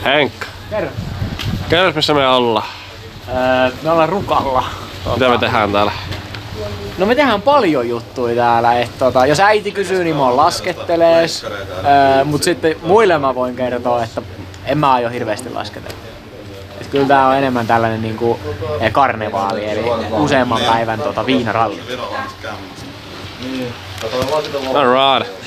Henkka. Kerro. Kerros missä me ollaan. Me ollaan Rukalla. Mitä me tehdään täällä? No me tehdään paljon juttuja täällä. Jos äiti kysyy, niin mä oon laskettelees. Mut sitten muille mä voin kertoa, että en mä aio hirveästi lasketella. Et kyllä tää on enemmän tällainen niinku karnevaali, eli useamman päivän viinaralli. Alright.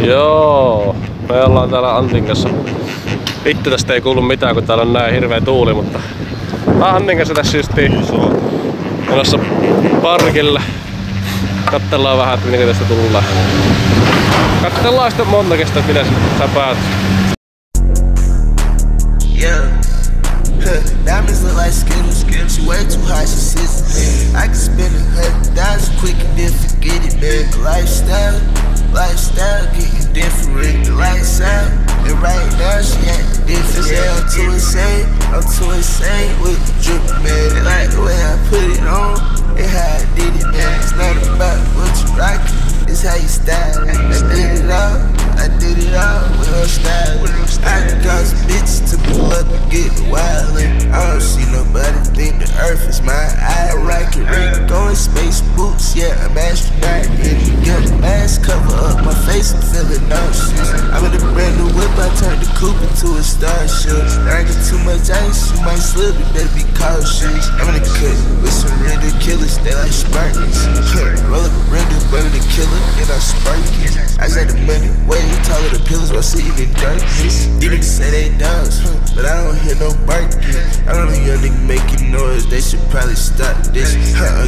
Joo, me ollaan täällä Antin kanssa. Vittu tästä ei kuulu mitään, kun täällä on näin hirveä tuuli, mutta Antin kanssa tässä justiin menossa parkille. Kattellaan vähän, että miten tästä tullaan. Kattellaan sitten monta kestä, että miten sä päätys. Diamonds look like Skittles. She way too high, she sits. I can spend $100 quick and then forget it, man. Lifestyle getting different. The lights out, and right now she acting different. Yeah, I'm too insane with the drip, man. They like the way I put it on, and how I did it, man. It's not about what you rockin', it's how you style. I did it all with her style. I can cause bitches to pull up and get wildin'. I don't see nobody think the earth is mine. I rock it, going space boots, yeah, I'm astronaut. Got a mask cover up my face, I'm feeling nauseous. I'm in a brand new whip, I turned the coupe into a starship. I get too much ice, you might slip, you better be cautious. I'm in the cut with some render killers, they like Spartans. Roll up a render, burn the killer, and I spark it. I said the money way taller than pillars while sitting in darkness. These niggas say they dogs, but I don't hear no barking. I don't know young nigga making noise, they should probably stop this.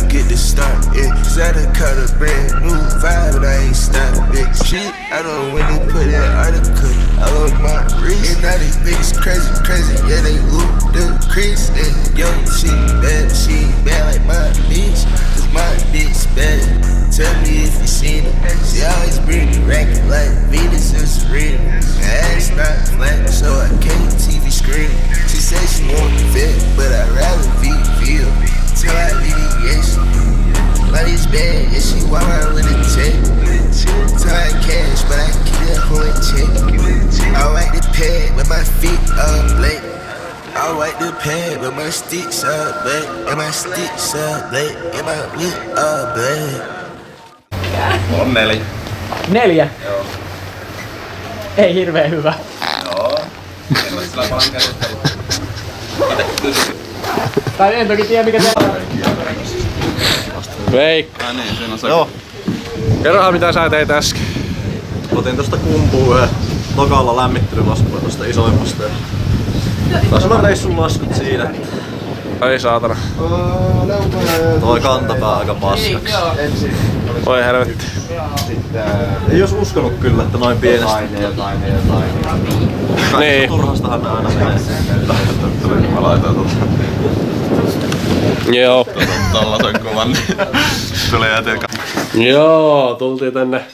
Get this start, yeah. Cause I done caught a brand new vibe and I ain't stopped it. Shit, I don't know when they put that article all on my wrist. And now these niggas crazy, yeah, they loot the Chris. And yo, she ain't bad like my bitch, cause my bitch bad. Tell me if you seen her. She always bring the racket like Venus and Serena. Her ass not flat, so I can't TV screen. She said she want the vet, but I'd rather be feel. Tell her alleviation. Money's bad, yeah, she walk around with a check. Tell her cash, but I keep that whole check. I wipe the pad, but my feet are black. I wipe the pad, but my sticks are black. And my sticks are black, and my whip are black. On 4. 4? Joo. Ei hirveen hyvä. Joo. En ole sillä paljon käsittelyä. Tai en toki tiedä mikä se on. Veikka. Niin, siinä on se. Joo. Kerrohan mitä sä teit äsken. Otin tosta kumpuun yhden tokalla lämmittelylaskua tosta isoimmasta. Taisi olla reissun laskut siinä. Ai saatana. Toi kantapää aika paskaksi. Voi helvetti. Ei jos uskonut kyllä, että noin pienestä. Niin. Turhastahan ne aina menee. Mä laitan Joo. tollasen kuvan, niin tulee jätelkä. Joo, tultiin tänne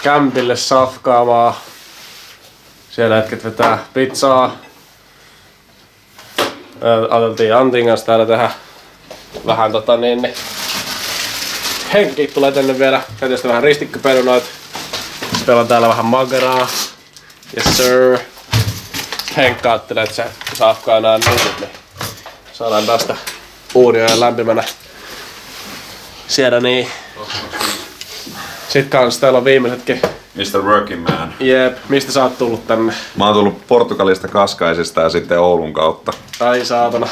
kämpille safkaamaan. Siellä hetket vetää pizzaa. Ajateltiin Antin kanssa täällä tehdä vähän Henkki tulee tänne vielä. Käytiin vähän ristikköperunoita. Sitten on täällä vähän magaraa. Yes sir. Henkka ajattelee, että se safkaa nää nudut, niin saadaan tästä uunioon lämpimänä siellä niin. Sitten kans täällä on viimeisetkin. Mr. Working Man. Jep, mistä sä oot tullut tänne? Mä oon tullut Portugalista Kaskaisista ja sitten Oulun kautta. Ai saatana.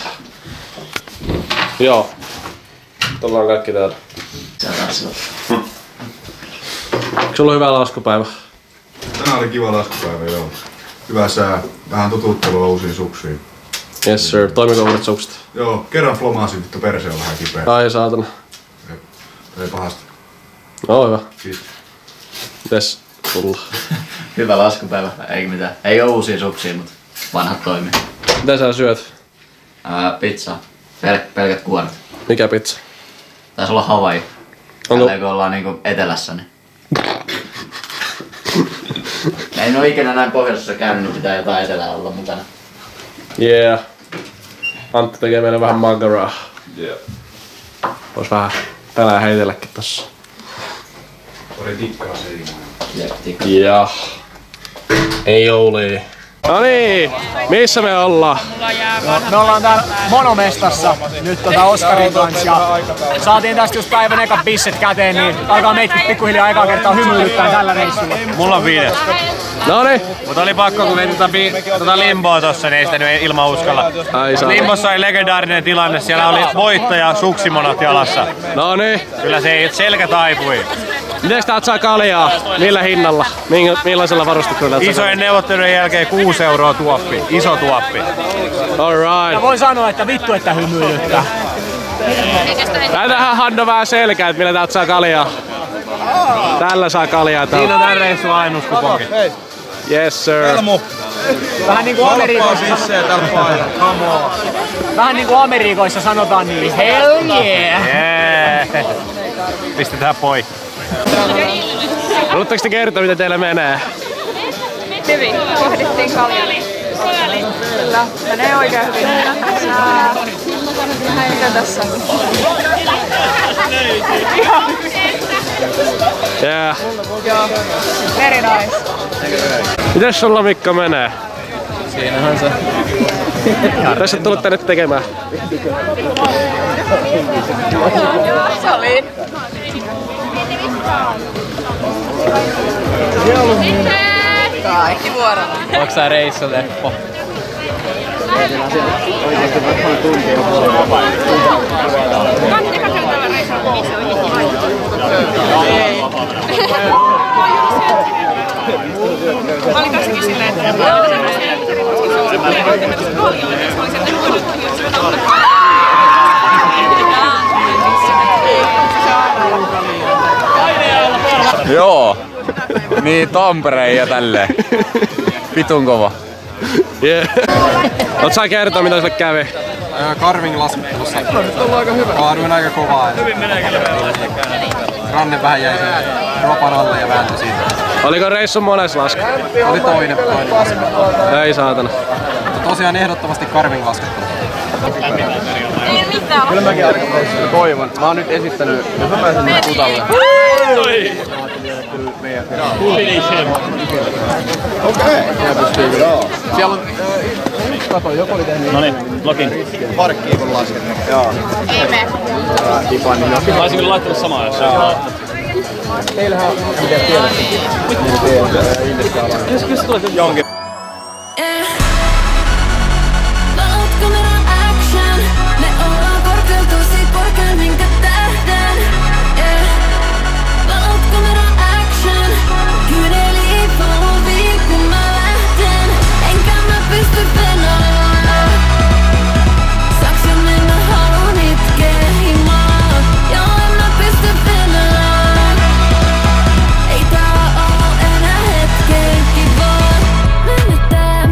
Joo. Ollaan kaikki täällä. Sulla on hyvä laskupäivä. Tänään oli kiva laskupäivä, joo. Hyvä sää, vähän tututtelua uusiin suksiin. Yes sir, toimiko uudet sukset? Joo, kerran flomasin, mutta perse on vähän kipeä. Ai saatana. Ei pahasti. No hyvä. Kiitos. Mites sulla? Hyvä laskupäivä, ei mitään. Ei oo uusia suksia, mutta vanhat toimii. Mitä sä syöt? Pizza. Pelkät kuoret. Mikä pizza? Taisi olla Hawaii. Onko... Tälleen kun ollaan niinku etelässä, niin... En oo ikinä näin pohjoisessa käynyt, niin pitää jotain etelää olla mukana. Yeah. Antti tekee meille vähän magaraa. Yeah. Vois vähän pelää heitelläkin tossa. Ja ei Ouli. No niin, missä me ollaan? Me ollaan täällä Monomestassa nyt Oskarin kanssa ja saatiin tästä just päivän ekat bisset käteen, niin alkaa meitä pikkuhiljaa ekaa kertaa hymyilyttää tällä reissulla. Mulla on 5. Noniin. Mutta oli pakko, kun vein limboa tossa, niin ei sitä nyt ilman uskalla. Limbossa oli legendaarinen tilanne, siellä oli voittaja suksimonat jalassa. Noniin. Kyllä se selkä taipui. Miten täältä saa kaljaa? Millä hinnalla? Millaisella varustetuilla? Isojen neuvottelujen jälkeen 6 € tuoppi. Iso tuoppi. Alright. Ja voin sanoa, että vittu, että hymyilyttää. Näytähän Hanno vähän selkää, että millä täältä saa kaljaa. Tällä saa kaljaa. Siinä on tän reissun ainuskuponki. Yes sir. Vähän niinku Amerikoissa sanotaan niin hell yeah! Yeah. Pistetään poikki. Haluatteko te kertoa, mitä teillä menee? Hyvin. Pohdittiin kaljaa. Kyllä. Menee oikein hyvin. Mitä tässä? Yeah. Joo. Very nice. Mites sulla Mikko menee? Siinähän se. Tässä oot tullut tänne tekemään. Se oli. Kaikki vuorolla. Onks sä reissuleppo? Mä olin kaksikin silleen, että Joo. Niin Tampereen ja tälleen. Vitun kova. Yeah. Oot saa kertoa mitä sille kävi? Carving laskuttelussa. Kaaduin aika kovaa. Ranne vähän jäi sen ropan alle ja vääntyi siitä. Oliko reissu mones lasku? Oli toinen lasku. Ei saatana. Tosiaan ehdottomasti carving laskuttelu. ei mitään. Kyllä mäkin toivon. Mä oon nyt esittänyt, jos mä pääsen nyt Kutalle. Okei. Siellä on kato, joku oli tehnyt. Noniin, login. Parkkiin kun laskettu. Joo. Ei mene. Mä olisin kyllä laittanut samaa, jos se on. Teillähän on, mitä tiedätte? Jos tulee jonkin. Mennyttää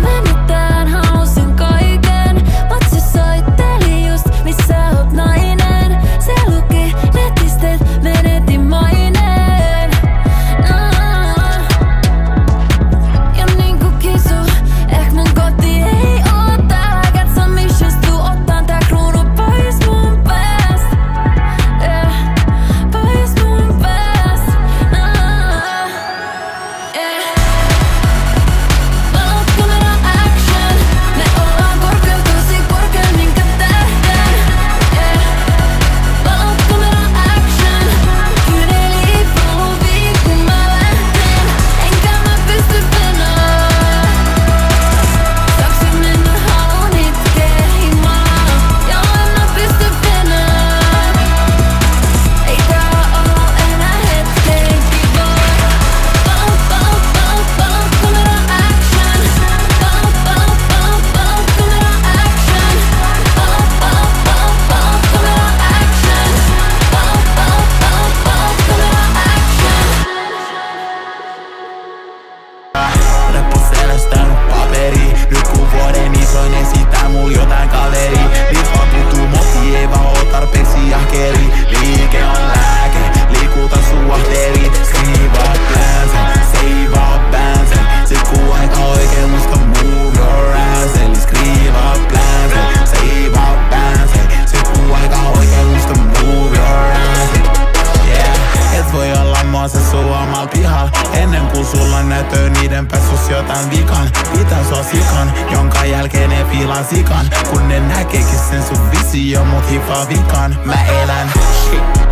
omal pihal. Ennen kuin sulla nätöö niiden pessus jotain vikan. Pitää sua sikan, jonka jälkeen ne fiilan sikan. Kun ne näkeekin sen sun visio, mut hifaa vikan. Mä elän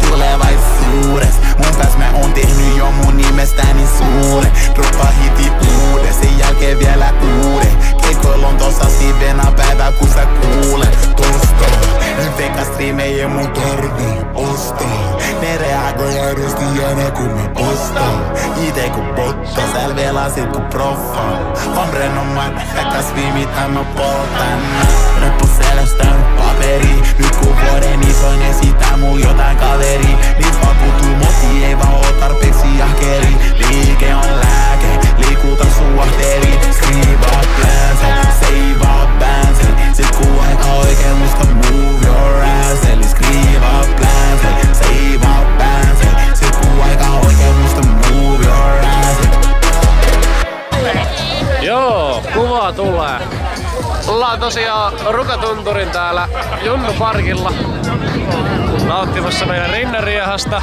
tulevaisuudes. Mun pääs mä oon tehnyt jo mun nimestäni suuren. Droppaa hiti uude, sen jälkeen vielä uuden. Keikoil on tossa sivenä päivää kun sä kuulet tosta. Nyt eikä striimejä mun tarvii ostaa. Ne reagoi aidosti aina kun mä postaan. Ite kun botta, sälvelasit kun proffa. Hombrenomaan, kasvii mitä mä poltan. Reppu selästä paperi. Nyt kun vuoden isoin esitää mul jotain kaveri. Niit vaan puuttuu moti, ei vaan oo tarpeeksi ahkeri. Liike on lääke, liikuta suahteri. Skriivaa plänsen, seivaa bäänsen. Sit kun aika oikein musta move your ass. Eli skriivaa plänsen, seivaa bäänsen. Sit kun aika oikein musta move your ass. Joo, kuva tulee. Ollaan tosiaan Rukatunturin täällä Junnuparkilla nauttimassa meidän rinneriehasta.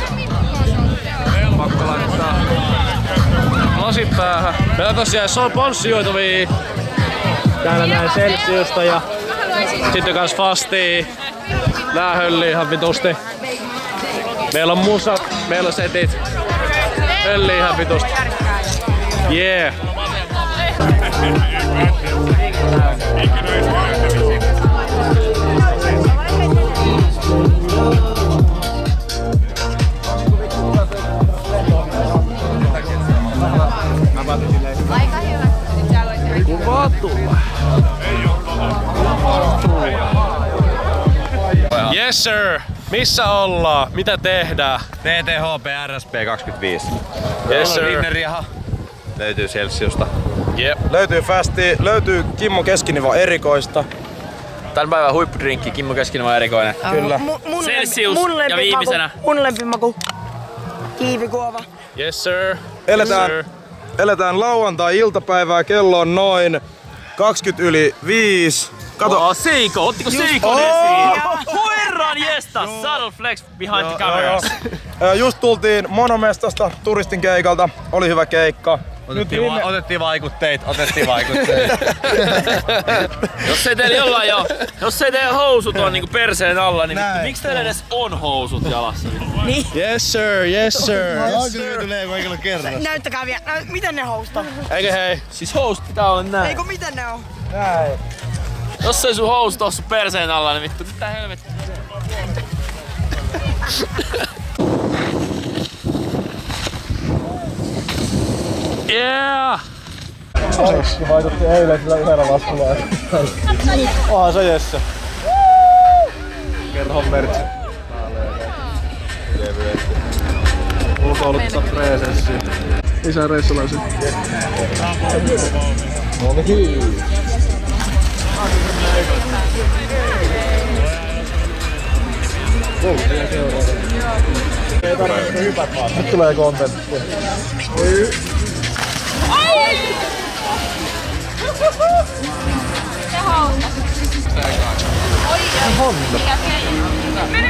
Pakko laittaa lasit päähän. Meillä on tosiaan sponsioituvia täällä näin Celsiusta ja sitten kans Fastia. Nää höllii ihan vitusti. Meillä on musat, meillä on setit. Höllii ihan vitusti. Yeah! Yes sir! Missä ollaan? Mitä tehdään? TTHP RSP 25. Yes sir! Rinneriaha. Löytyy Celsiusta. Yep. Löytyy Fasti, löytyy Kimmo Keskinivo erikoista. Tän päivän huippudrinkki, Kimmo Keskinivo erikoinen. Kyllä. Celsius ja viimeisenä. Mun lempimaku. Kiivikuova. Yes sir! Eletään lauantai-iltapäivää, kello on noin 20:05. Kato. Seiko, ottiko Seikon esiin? Herran jestas, Saddle Flex behind the cameras. Just tultiin Monomestasta turistin keikalta, oli hyvä keikka. Otettiin vaikutteita. Jos ei teillä housut on niinku perseen alla, niin miksi teillä edes on housut jalassa? Niin. Yes sir! Tulee kaikilla kerran. Näyttäkää vielä. Miten ne housut on? Eikö hei? Siis housut pitää olla näin. Eikö miten ne on? Näin. Jos ei sun housut oo sun perseen alla, niin vittu mitä helvettiä. Yeah! Seksi vaikutti eilen sillä yhdellä laskulla. Onhan se Jesse. Kerhon mertsi. Ulkoiluttaa presenssiä. Lisää reissulaisia. No niin. Ei tarvitse hypätä vaan. Nyt tulee kontentti. Ai! Se hauska. Oi joo. Mikä se? Mene!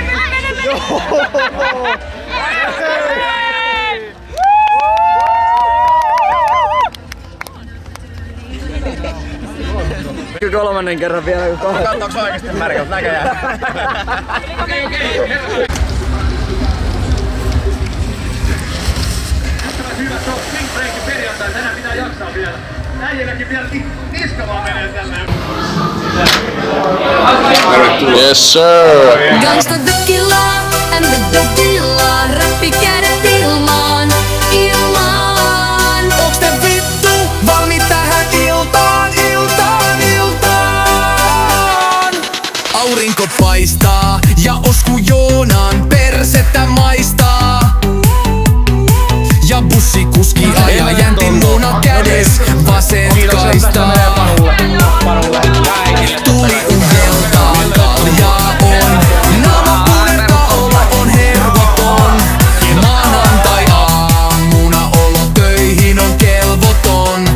Kyllä kolmannen kerran vielä kun kahden. Katsoks oikeesti märkältä näköjään? Okei. Hyvä, se on Pink Breakin perjantai. Tänään pitää jaksaa vielä. Äijälläkin vielä niska vaan menee tälleen. Yes sir! Gangsta Dokilla and the Dokilla. Rappi kädet ilmaan. Onks te vittu valmiit tähän iltaan? Aurinko paistaa ja Osku Joonan persettä maistaa. Ja bussikuski ajaa jäntin muna kädes vasen kaista. Tuli uheltaan kaljaa on. Naama punerta olo on hervoton. Maanantai-aamuna olo töihin on kelvoton.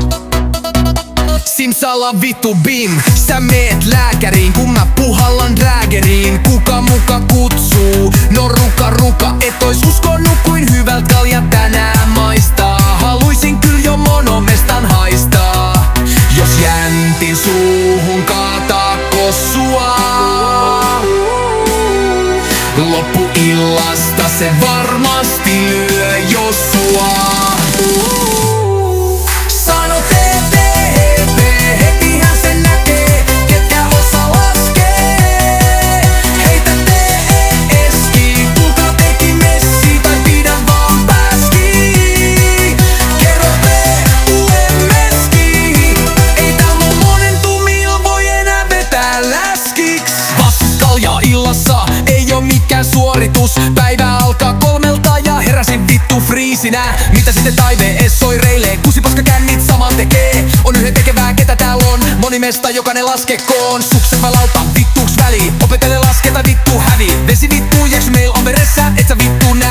Simsala vittu bim, sä meet lääkäriin kun mä puhallan dräägeriin. Kuka muka kutsuu? No ruka, et ois uskonut kuin hyvältä kalja tänään maistaa. haluaa. Sano TTP, hetihän sen näkee, ketkä osaa laskee. Heitä TESki, kuka teki messi tai pidä vaan pääski. Kerro PUMSki, ei tää momentumilla voi enää vetää läskiks. Paskalja illassa ei oo mikään suoritus. Päivä alkaa 3 ja heräsin vittu friisinä. Mitä sitten taive ees soireilee? Kusipaska kännit saman tekee. On yhden tekevää ketä tääl on. Moni mesta jokainen laskekoon. Suksen mä lautan vittuuks väliin. Opetele lasketa vittu hävi. Vesi vittu jeks meil on veressä. Et sä vittu nää